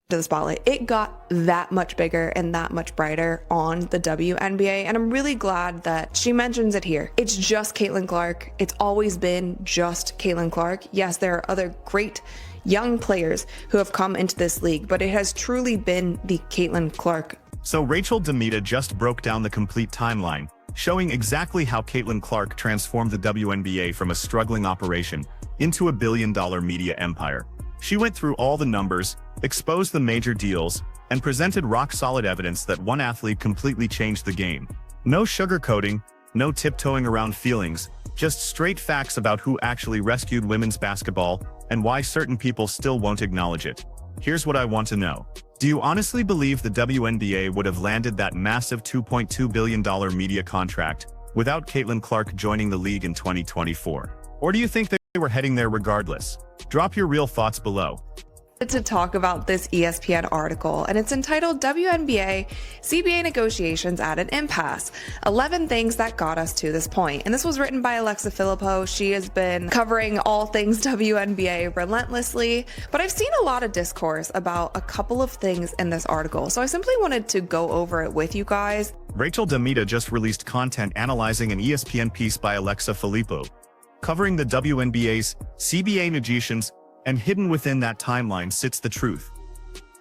to the spotlight, it got that much bigger and that much brighter on the WNBA, and I'm really glad that she mentions it here. It's just Caitlin Clark. It's always been just Caitlin Clark. Yes, there are other great young players who have come into this league, but it has truly been the Caitlin Clark. So Rachel DeMita just broke down the complete timeline, showing exactly how Caitlin Clark transformed the WNBA from a struggling operation into a billion-dollar media empire. She went through all the numbers, exposed the major deals, and presented rock-solid evidence that one athlete completely changed the game. No sugarcoating, no tiptoeing around feelings, just straight facts about who actually rescued women's basketball and why certain people still won't acknowledge it. Here's what I want to know. Do you honestly believe the WNBA would have landed that massive $2.2 billion media contract without Caitlin Clark joining the league in 2024? Or do you think they were heading there regardless? Drop your real thoughts below. To talk about this ESPN article, and it's entitled WNBA CBA Negotiations at an Impasse, 11 Things That Got Us to This Point. And this was written by Alexa Filippo. She has been covering all things WNBA relentlessly, but I've seen a lot of discourse about a couple of things in this article, so I simply wanted to go over it with you guys. Rachel DeMita just released content analyzing an ESPN piece by Alexa Filippo, covering the WNBA's CBA negotiations, and hidden within that timeline sits the truth.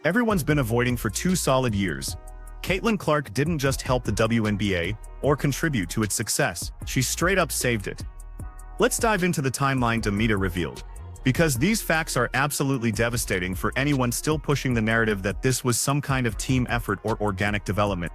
Everyone's been avoiding for 2 solid years. Caitlin Clark didn't just help the WNBA or contribute to its success, she straight up saved it. Let's dive into the timeline DeMita revealed, because these facts are absolutely devastating for anyone still pushing the narrative that this was some kind of team effort or organic development.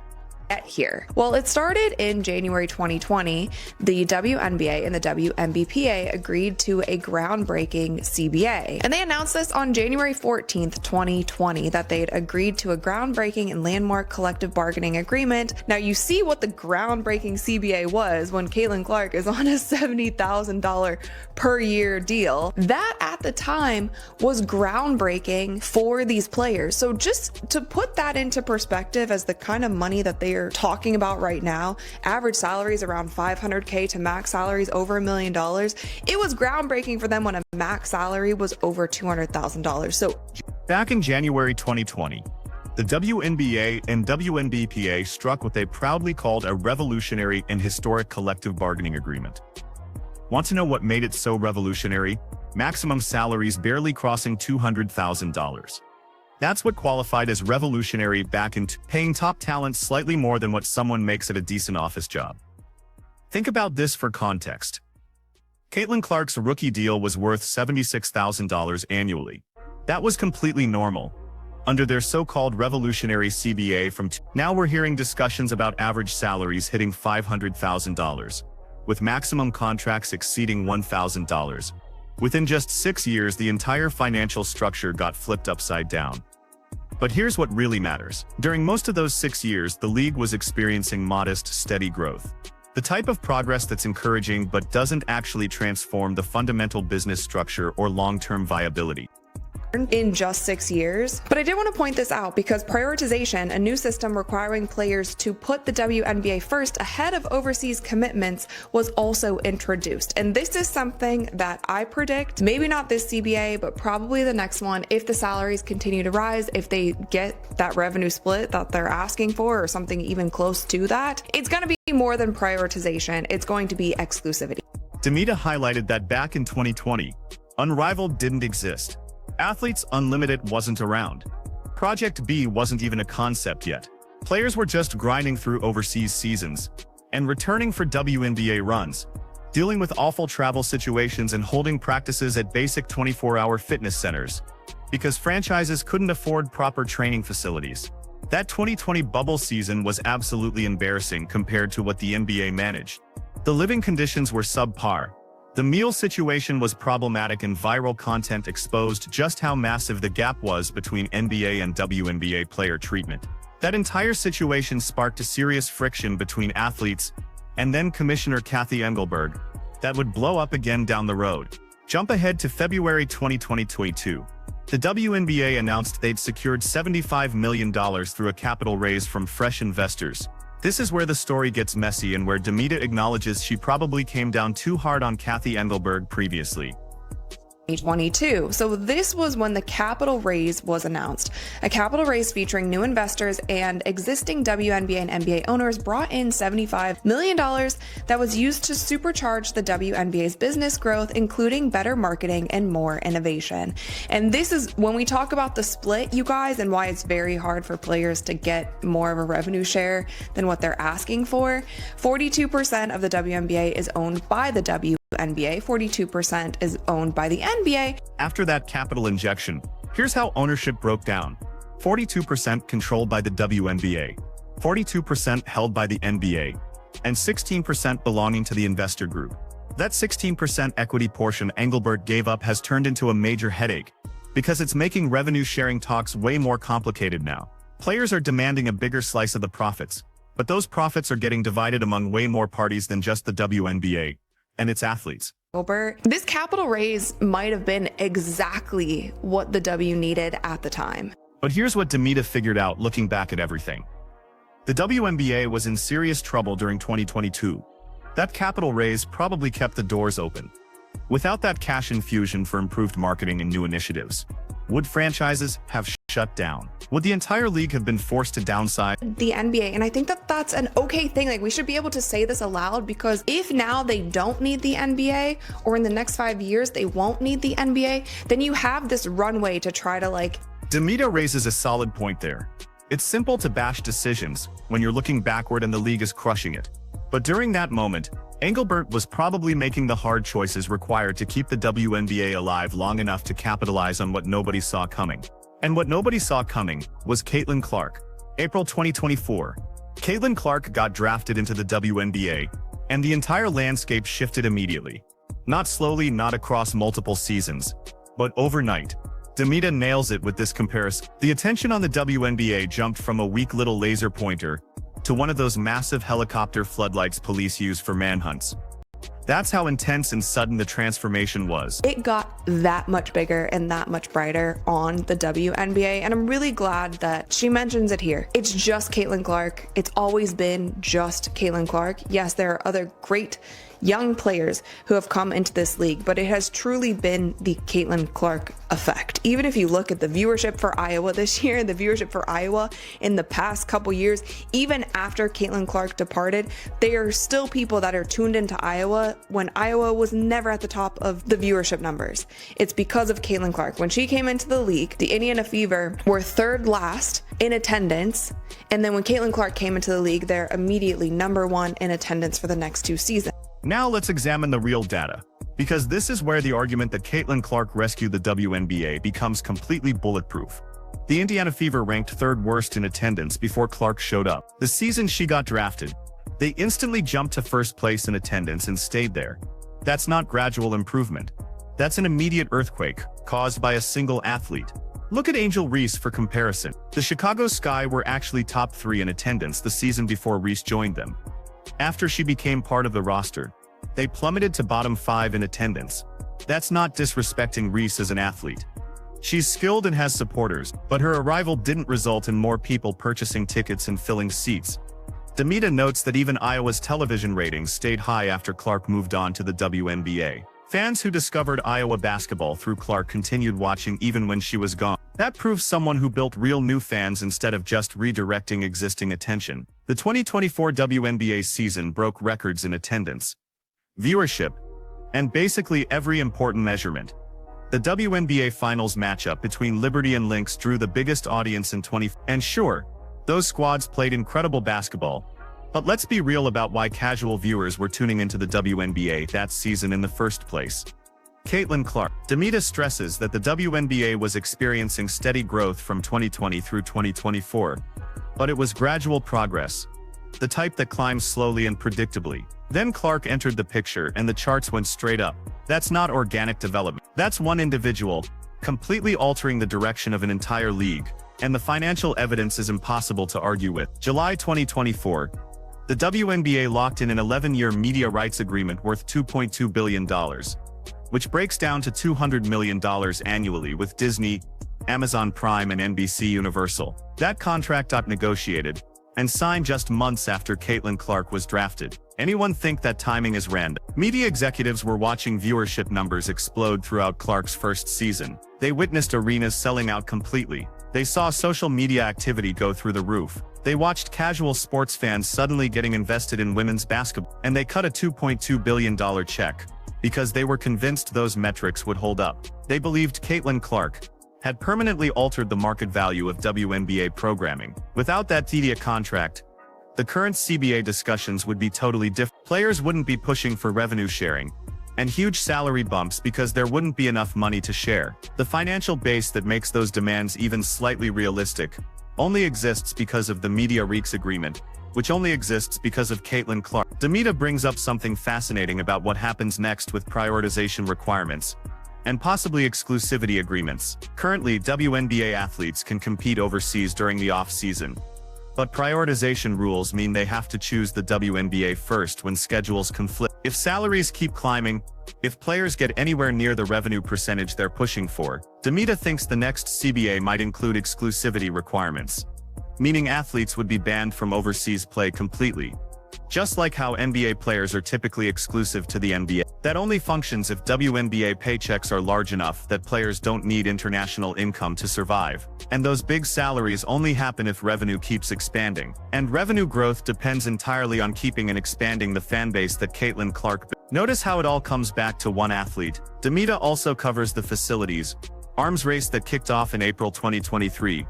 Here. Well, it started in January 2020. The WNBA and the WNBPA agreed to a groundbreaking CBA. And they announced this on January 14th, 2020, that they'd agreed to a groundbreaking and landmark collective bargaining agreement. Now, you see what the groundbreaking CBA was when Caitlin Clark is on a $70,000 per year deal. That at the time was groundbreaking for these players. So just to put that into perspective as the kind of money that they are talking about right now, average salaries around $500K to max salaries over $1 million. It was groundbreaking for them when a max salary was over $200,000. So back in January 2020, the WNBA and WNBPA struck what they proudly called a revolutionary and historic collective bargaining agreement. Want to know what made it so revolutionary? Maximum salaries barely crossing $200,000. That's what qualified as revolutionary back in paying top talent slightly more than what someone makes at a decent office job. Think about this for context. Caitlin Clark's rookie deal was worth $76,000 annually. That was completely normal. Under their so-called revolutionary CBA now we're hearing discussions about average salaries hitting $500,000, with maximum contracts exceeding $1,000. Within just 6 years, the entire financial structure got flipped upside down. But here's what really matters. During most of those 6 years, the league was experiencing modest, steady growth. The type of progress that's encouraging but doesn't actually transform the fundamental business structure or long-term viability. In just 6 years. But I did want to point this out because prioritization, a new system requiring players to put the WNBA first ahead of overseas commitments, was also introduced. And this is something that I predict, maybe not this CBA, but probably the next one, if the salaries continue to rise, if they get that revenue split that they're asking for or something even close to that, it's going to be more than prioritization. It's going to be exclusivity. DeMita highlighted that back in 2020, Unrivaled didn't exist. Athletes Unlimited wasn't around. Project B wasn't even a concept yet. Players were just grinding through overseas seasons and returning for WNBA runs, dealing with awful travel situations and holding practices at basic 24-hour fitness centers because franchises couldn't afford proper training facilities. That 2020 bubble season was absolutely embarrassing compared to what the NBA managed. The living conditions were subpar. The meal situation was problematic, and viral content exposed just how massive the gap was between NBA and WNBA player treatment. That entire situation sparked a serious friction between athletes and then Commissioner Kathy Engelberg that would blow up again down the road. Jump ahead to February 2022. The WNBA announced they'd secured $75 million through a capital raise from fresh investors. This is where the story gets messy and where DeMita acknowledges she probably came down too hard on Kathy Engelberg previously. 2022. So this was when the capital raise was announced. A capital raise featuring new investors and existing WNBA and NBA owners brought in $75 million that was used to supercharge the WNBA's business growth, including better marketing and more innovation. And this is when we talk about the split, you guys, and why it's very hard for players to get more of a revenue share than what they're asking for. 42% of the WNBA is owned by the WNBA, 42% is owned by the NBA. After that capital injection, here's how ownership broke down. 42% controlled by the WNBA, 42% held by the NBA, and 16% belonging to the investor group. That 16% equity portion Engelbert gave up has turned into a major headache, because it's making revenue-sharing talks way more complicated now. Players are demanding a bigger slice of the profits, but those profits are getting divided among way more parties than just the WNBA and its athletes. This capital raise might have been exactly what the W needed at the time. But here's what DeMita figured out looking back at everything. The WNBA was in serious trouble during 2022. That capital raise probably kept the doors open. Without that cash infusion for improved marketing and new initiatives, would franchises have shut down? Would the entire league have been forced to downsize? The NBA, and I think that that's an okay thing. Like, we should be able to say this aloud, because if now they don't need the NBA, or in the next 5 years they won't need the NBA, then you have this runway to try to DeMita raises a solid point there. It's simple to bash decisions when you're looking backward and the league is crushing it. But during that moment, Engelbert was probably making the hard choices required to keep the WNBA alive long enough to capitalize on what nobody saw coming. And what nobody saw coming was Caitlin Clark. April 2024. Caitlin Clark got drafted into the WNBA, and the entire landscape shifted immediately. Not slowly, not across multiple seasons, but overnight. DeMita nails it with this comparison. The attention on the WNBA jumped from a weak little laser pointer to one of those massive helicopter floodlights police use for manhunts. That's how intense and sudden the transformation was. It got that much bigger and that much brighter on the WNBA, and I'm really glad that she mentions it here. It's just Caitlin Clark. It's always been just Caitlin Clark. Yes, there are other great young players who have come into this league, but it has truly been the Caitlin Clark effect. Even if you look at the viewership for Iowa this year, the viewership for Iowa in the past couple years, even after Caitlin Clark departed, there are still people that are tuned into Iowa when Iowa was never at the top of the viewership numbers. It's because of Caitlin Clark. When she came into the league, the Indiana Fever were third last in attendance, and then when Caitlin Clark came into the league, they're immediately number one in attendance for the next 2 seasons. Now let's examine the real data, because this is where the argument that Caitlin Clark rescued the WNBA becomes completely bulletproof. The Indiana Fever ranked third worst in attendance before Clark showed up. The season she got drafted, they instantly jumped to first place in attendance and stayed there. That's not gradual improvement. That's an immediate earthquake caused by a single athlete. Look at Angel Reese for comparison. The Chicago Sky were actually top 3 in attendance the season before Reese joined them. After she became part of the roster, they plummeted to bottom 5 in attendance. That's not disrespecting Reese as an athlete. She's skilled and has supporters, but her arrival didn't result in more people purchasing tickets and filling seats. DeMita notes that even Iowa's television ratings stayed high after Clark moved on to the WNBA. Fans who discovered Iowa basketball through Clark continued watching even when she was gone. That proves someone who built real new fans instead of just redirecting existing attention. The 2024 WNBA season broke records in attendance, viewership, and basically every important measurement. The WNBA Finals matchup between Liberty and Lynx drew the biggest audience in 20. And sure, those squads played incredible basketball, but let's be real about why casual viewers were tuning into the WNBA that season in the first place. Caitlin Clark. DeMita stresses that the WNBA was experiencing steady growth from 2020 through 2024, but it was gradual progress, the type that climbs slowly and predictably. Then Clark entered the picture and the charts went straight up. That's not organic development. That's one individual completely altering the direction of an entire league, and the financial evidence is impossible to argue with. July 2024, the WNBA locked in an 11-year media rights agreement worth $2.2 billion, which breaks down to $200 million annually with Disney, Amazon Prime, and NBC Universal. That contract got negotiated, and signed just months after Caitlin Clark was drafted. Anyone think that timing is random? Media executives were watching viewership numbers explode throughout Clark's first season. They witnessed arenas selling out completely. They saw social media activity go through the roof. They watched casual sports fans suddenly getting invested in women's basketball, and they cut a $2.2 billion check because they were convinced those metrics would hold up. They believed Caitlin Clark had permanently altered the market value of WNBA programming. Without that media contract, the current CBA discussions would be totally different. Players wouldn't be pushing for revenue sharing and huge salary bumps because there wouldn't be enough money to share. The financial base that makes those demands even slightly realistic only exists because of the Media Reeks agreement, which only exists because of Caitlin Clark. DeMita brings up something fascinating about what happens next with prioritization requirements and possibly exclusivity agreements. Currently, WNBA athletes can compete overseas during the off-season, but prioritization rules mean they have to choose the WNBA first when schedules conflict. If salaries keep climbing, if players get anywhere near the revenue percentage they're pushing for, DeMita thinks the next CBA might include exclusivity requirements, meaning athletes would be banned from overseas play completely. Just like how NBA players are typically exclusive to the NBA. That only functions if WNBA paychecks are large enough that players don't need international income to survive. And those big salaries only happen if revenue keeps expanding. And revenue growth depends entirely on keeping and expanding the fanbase that Caitlin Clark built. Notice how it all comes back to one athlete. DeMita also covers the facilities arms race that kicked off in April 2023.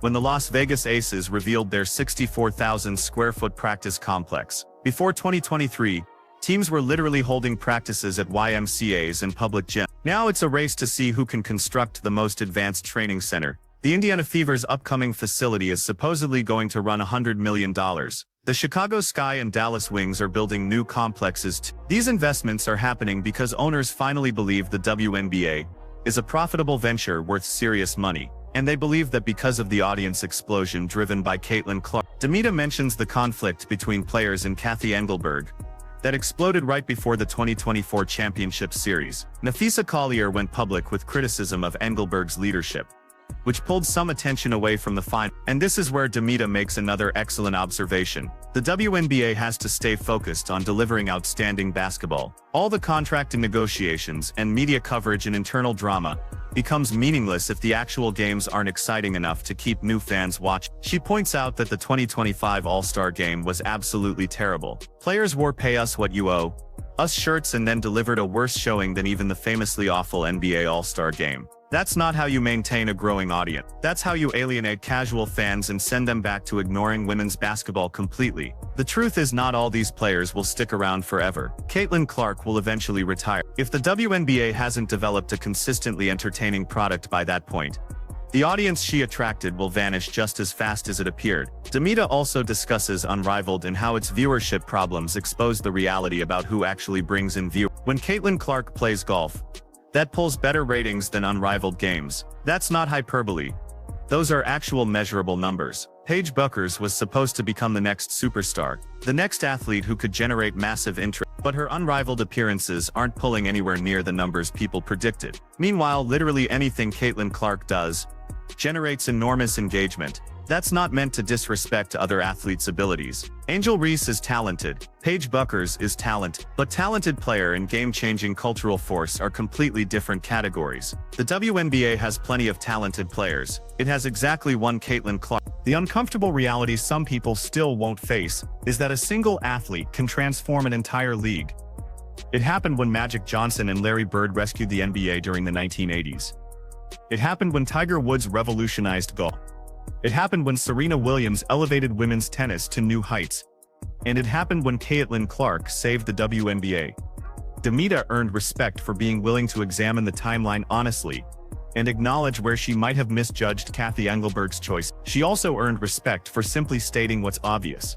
When the Las Vegas Aces revealed their 64,000 square foot practice complex. Before 2023, teams were literally holding practices at YMCAs and public gyms. Now it's a race to see who can construct the most advanced training center. The Indiana Fever's upcoming facility is supposedly going to run $100 million. The Chicago Sky and Dallas Wings are building new complexes too. These investments are happening because owners finally believe the WNBA is a profitable venture worth serious money. And they believe that because of the audience explosion driven by Caitlin Clark. DeMita mentions the conflict between players and Kathy Engelberg that exploded right before the 2024 championship series. Nafisa Collier went public with criticism of Engelberg's leadership, which pulled some attention away from the final. And this is where DeMita makes another excellent observation. The WNBA has to stay focused on delivering outstanding basketball. All the contract and negotiations and media coverage and internal drama becomes meaningless if the actual games aren't exciting enough to keep new fans watching. She points out that the 2025 All-Star Game was absolutely terrible. Players wore "pay us what you owe" us shirts and then delivered a worse showing than even the famously awful NBA All-Star Game. That's not how you maintain a growing audience. That's how you alienate casual fans and send them back to ignoring women's basketball completely. The truth is, not all these players will stick around forever. Caitlin Clark will eventually retire. If the WNBA hasn't developed a consistently entertaining product by that point, the audience she attracted will vanish just as fast as it appeared. DeMita also discusses Unrivaled and how its viewership problems expose the reality about who actually brings in viewers. When Caitlin Clark plays golf, that pulls better ratings than Unrivaled games. That's not hyperbole. Those are actual measurable numbers. Paige Bueckers was supposed to become the next superstar, the next athlete who could generate massive interest, but her Unrivaled appearances aren't pulling anywhere near the numbers people predicted. Meanwhile, literally anything Caitlin Clark does generates enormous engagement. That's not meant to disrespect other athletes' abilities. Angel Reese is talented. Paige Bueckers is talent, but talented player and game-changing cultural force are completely different categories. The WNBA has plenty of talented players. It has exactly one Caitlin Clark. The uncomfortable reality some people still won't face is that a single athlete can transform an entire league. It happened when Magic Johnson and Larry Bird rescued the NBA during the 1980s. It happened when Tiger Woods revolutionized golf. It happened when Serena Williams elevated women's tennis to new heights. And it happened when Caitlin Clark saved the WNBA. DeMita earned respect for being willing to examine the timeline honestly and acknowledge where she might have misjudged Kathy Engelberg's choice. She also earned respect for simply stating what's obvious.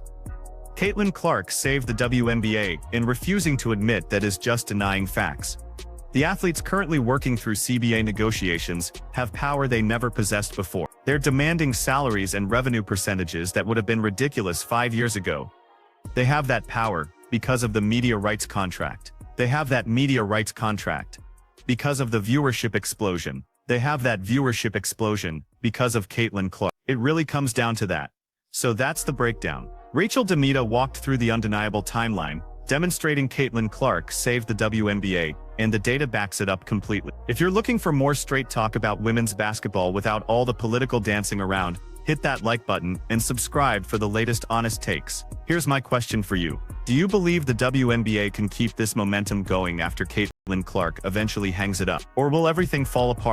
Caitlin Clark saved the WNBA in refusing to admit that is just denying facts. The athletes currently working through CBA negotiations have power they never possessed before. They're demanding salaries and revenue percentages that would have been ridiculous 5 years ago. They have that power because of the media rights contract. They have that media rights contract because of the viewership explosion. They have that viewership explosion because of Caitlin Clark. It really comes down to that. So that's the breakdown. Rachel DeMita walked through the undeniable timeline, demonstrating Caitlin Clark saved the WNBA, and the data backs it up completely. If you're looking for more straight talk about women's basketball without all the political dancing around, hit that like button and subscribe for the latest honest takes. Here's my question for you. Do you believe the WNBA can keep this momentum going after Caitlin Clark eventually hangs it up? Or will everything fall apart